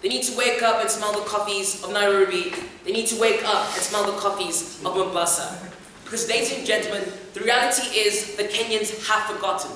They need to wake up and smell the coffees of Nairobi. They need to wake up and smell the coffees of Mombasa. Because, ladies and gentlemen, the reality is that Kenyans have forgotten.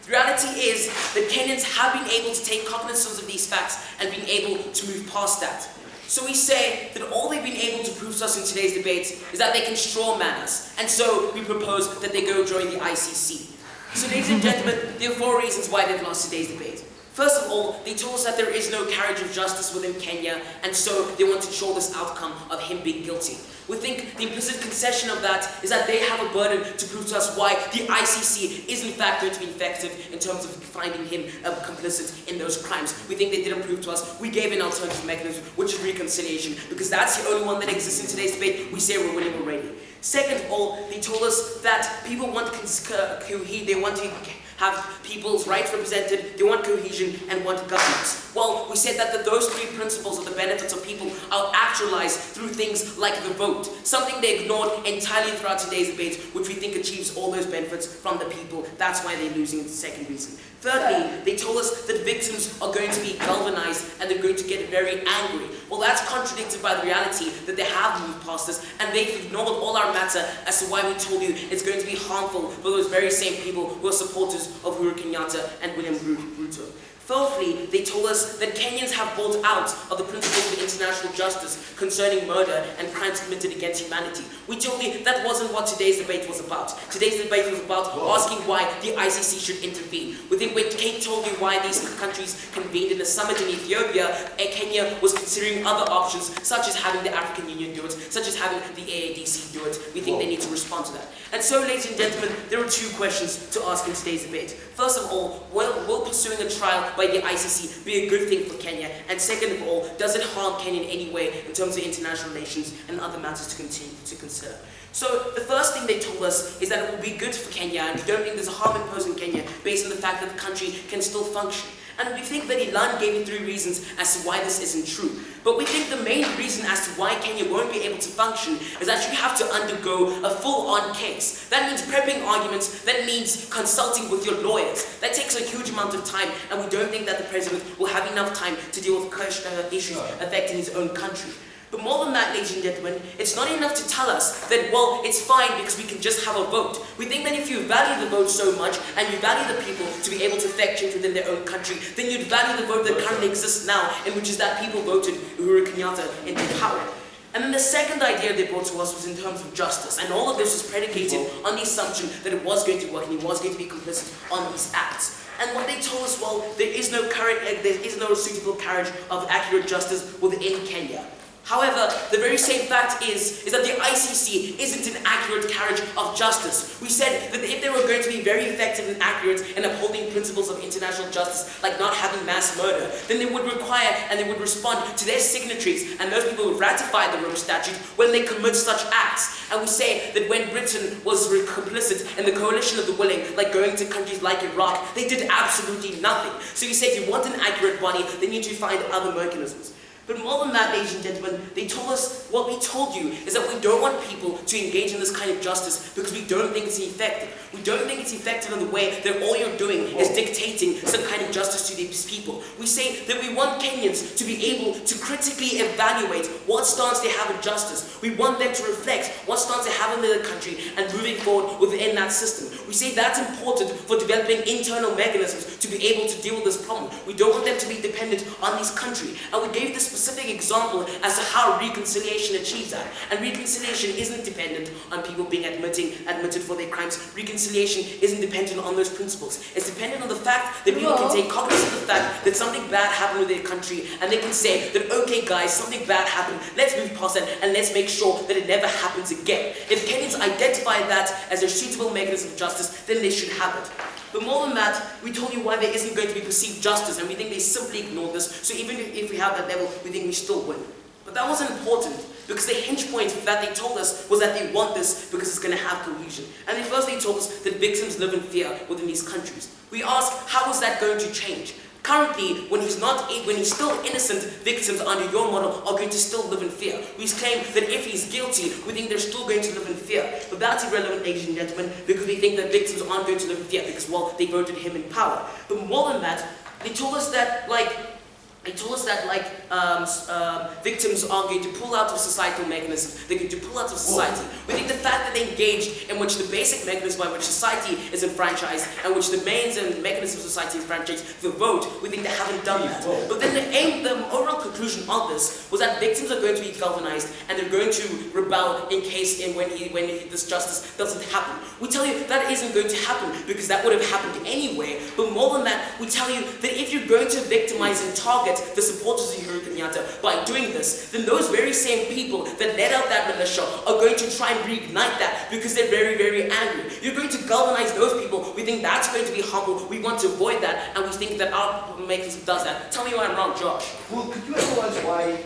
The reality is that Kenyans have been able to take cognizance of these facts and been able to move past that. So we say that all they've been able to prove to us in today's debate is that they can straw man us. And so we propose that they go join the ICC. So, ladies and gentlemen, there are 4 reasons why they've lost today's debate. First of all, they told us that there is no carriage of justice within Kenya, and so they want to show this outcome of him being guilty. We think the implicit concession of that is that they have a burden to prove to us why the ICC is in fact going to be effective in terms of finding him complicit in those crimes. We think they didn't prove to us. We gave an alternative mechanism, which is reconciliation, because that's the only one that exists in today's debate. We say we're winning already. Second of all, they told us that people want they want to have people's rights represented, they want cohesion, and want governance. Well, we said that those 3 principles of the benefits of people are actualized through things like the vote, something they ignored entirely throughout today's debate, which we think achieves all those benefits from the people. That's why they're losing. It's the second reason. Thirdly, they told us that victims are going to be galvanized and they're going to get very angry. Well, that's contradicted by the reality that they have moved past this, and they've ignored all our matter as to why we told you it's going to be harmful for those very same people who are supporters of Uhuru Kenyatta and William Ruto. Fourthly, they told us that Kenyans have bought out of the principles of international justice concerning murder and crimes committed against humanity. We told you that wasn't what today's debate was about. Today's debate was about asking why the ICC should intervene. We think when Kate told you why these countries convened in a summit in Ethiopia, Kenya was considering other options, such as having the African Union do it, such as having the NSDC do it. We think they need to respond to that. And so, ladies and gentlemen, there are 2 questions to ask in today's debate. First of all, will pursuing a trial by the ICC be a good thing for Kenya? And second of all, does it harm Kenya in any way in terms of international relations and other matters to continue to consider? So the first thing they told us is that it will be good for Kenya, and we don't think there's a harm imposed in Kenya based on the fact that the country can still function. And we think that Ilan gave you 3 reasons as to why this isn't true. But we think the main reason as to why Kenya won't be able to function is that you have to undergo a full-on case. That means prepping arguments, that means consulting with your lawyers. That takes a huge amount of time, and we don't think that the president will have enough time to deal with issues affecting his own country. But more than that, ladies and gentlemen, it's not enough to tell us that, well, it's fine because we can just have a vote. We think that if you value the vote so much, and you value the people to be able to effect change within their own country, then you'd value the vote that currently exists now, in which is that people voted Uhuru Kenyatta into power. And then the second idea they brought to us was in terms of justice, and all of this was predicated on the assumption that it was going to work and he was going to be complicit on these acts. And what they told us, well, there is no suitable carriage of accurate justice within Kenya. However, the very same fact is that the ICC isn't an accurate carriage of justice. We said that if they were going to be very effective and accurate in upholding principles of international justice, like not having mass murder, then they would require and they would respond to their signatories and those people who ratified the Rome Statute when they commit such acts. And we say that when Britain was complicit in the coalition of the willing, like going to countries like Iraq, they did absolutely nothing. So you say if you want an accurate body, then you need to find other mechanisms. But more than that, ladies and gentlemen, they told us, what we told you is that we don't want people to engage in this kind of justice because we don't think it's effective. We don't think it's effective in the way that all you're doing is dictating some kind of justice to these people. We say that we want Kenyans to be able to critically evaluate what stance they have in justice. We want them to reflect what stance they have in their country and moving forward within that system. We say that's important for developing internal mechanisms to be able to deal with this problem. We don't want them to be dependent on this country. And we gave this specific example as to how reconciliation achieves that. And reconciliation isn't dependent on people being admitted for their crimes. Reconciliation isn't dependent on those principles. It's dependent on the fact that people can take cognizance of the fact that something bad happened with their country, and they can say that, okay guys, something bad happened, let's move past that and let's make sure that it never happens again. If Kenyans identify that as a suitable mechanism of justice, then they should have it. But more than that, we told you why there isn't going to be perceived justice, and we think they simply ignored this, so even if we have that level, we think we still win. But that wasn't important, because the hinge point that they told us was that they want this because it's going to have cohesion. And they firstly told us that victims live in fear within these countries. We asked, how is that going to change? Currently, when he's still innocent, victims under your model are going to still live in fear. We claim that if he's guilty, we think they're still going to live in fear. But that's irrelevant, ladies and gentlemen, because we think that victims aren't going to live in fear because, well, they voted him in power. But more than that, they told us that, It told us that victims are going to pull out of societal mechanisms, they're going to pull out of society. We think the fact that they engaged in which the basic mechanism by which society is enfranchised and which the means and mechanisms of society is enfranchised, the vote, we think they haven't done that. But then the overall conclusion of this was that victims are going to be galvanized and they're going to rebel in case when this justice doesn't happen. We tell you that isn't going to happen because that would have happened anyway. But more than that, we tell you that if you're going to victimize and target the supporters of Uhuru Kenyatta by doing this, then those very same people that led out that militia are going to try and reignite that because they're very, very angry. You're going to galvanize those people. We think that's going to be harmful. We want to avoid that, and we think that our mechanism does that. Tell me why I'm wrong, Josh. Well, could you analyze why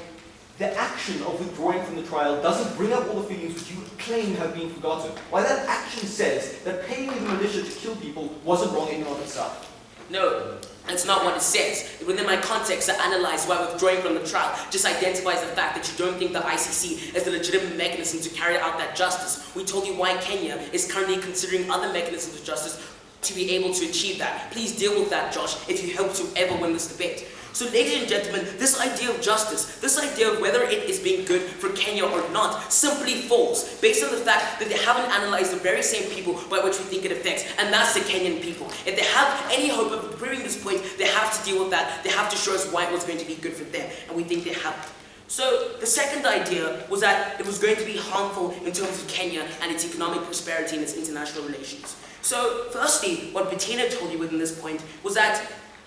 the action of withdrawing from the trial doesn't bring up all the feelings which you claim have been forgotten? Why that action says that paying the militia to kill people wasn't wrong in and of itself? No, that's not what it says. Within my context, I analyze why withdrawing from the trial just identifies the fact that you don't think the ICC is the legitimate mechanism to carry out that justice. We told you why Kenya is currently considering other mechanisms of justice to be able to achieve that. Please deal with that, Josh, if you hope to ever win this debate. So ladies and gentlemen, this idea of justice, this idea of whether it is being good for Kenya or not, simply falls based on the fact that they haven't analyzed the very same people by which we think it affects, and that's the Kenyan people. If they have any hope of proving this point, they have to deal with that. They have to show us why it was going to be good for them, and we think they have. So the second idea was that it was going to be harmful in terms of Kenya and its economic prosperity and its international relations. So firstly, what Bettina told you within this point was that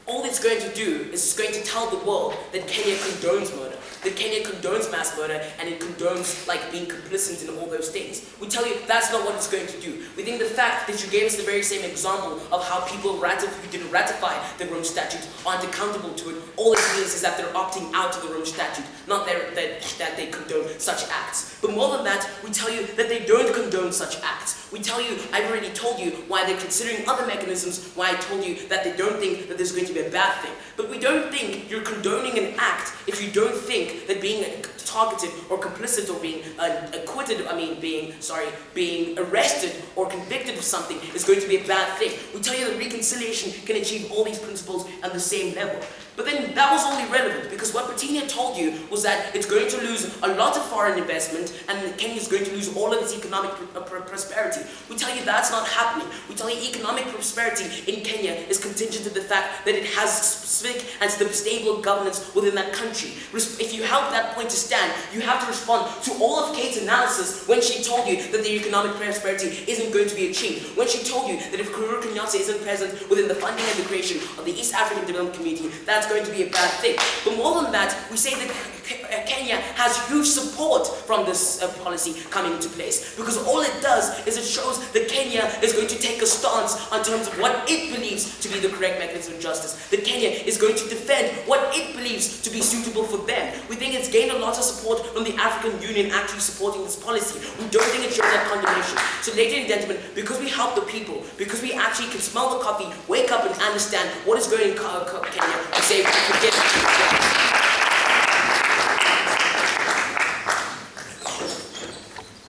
all it's going to do is it's going to tell the world that Kenya condones murder, that Kenya condones mass murder, and it condones being complicit in all those things. We tell you that's not what it's going to do. We think the fact that you gave us the very same example of how people who didn't ratify the Rome Statute aren't accountable to it, all it means is that they're opting out of the Rome Statute, not that they condone such acts. But more than that, we tell you that they don't condone such acts. We tell you, I've already told you why they're considering other mechanisms, why I told you that they don't think that there's going to be a bad thing. But we don't think you're condoning an act if you don't think that being targeted or complicit or being being arrested or convicted of something is going to be a bad thing. We tell you that reconciliation can achieve all these principles at the same level. But then that was only relevant because what Bettina told you was that it's going to lose a lot of foreign investment and Kenya is going to lose all of its economic prosperity. We tell you that's not happening. We tell you economic prosperity in Kenya is contingent to the fact that it has specific and stable governance within that country. If you help that point to stand, you have to respond to all of Kate's analysis when she told you that the economic prosperity isn't going to be achieved. When she told you that if Uhuru Kenyatta isn't present within the funding and the creation of the East African Development Community, that's going to be a bad thing. But more than that, we say that Kenya has huge support from this policy coming into place. Because all it does is it shows that Kenya is going to take a stance on terms of what it believes to be the correct mechanism of justice. That Kenya is going to defend what it believes to be suitable for them. We think it's gained a lot of support from the African Union actually supporting this policy. We don't think it shows that condemnation. So ladies and gentlemen, because we help the people, because we actually can smell the coffee, wake up and understand what is going on in Kenya, we say, forget it.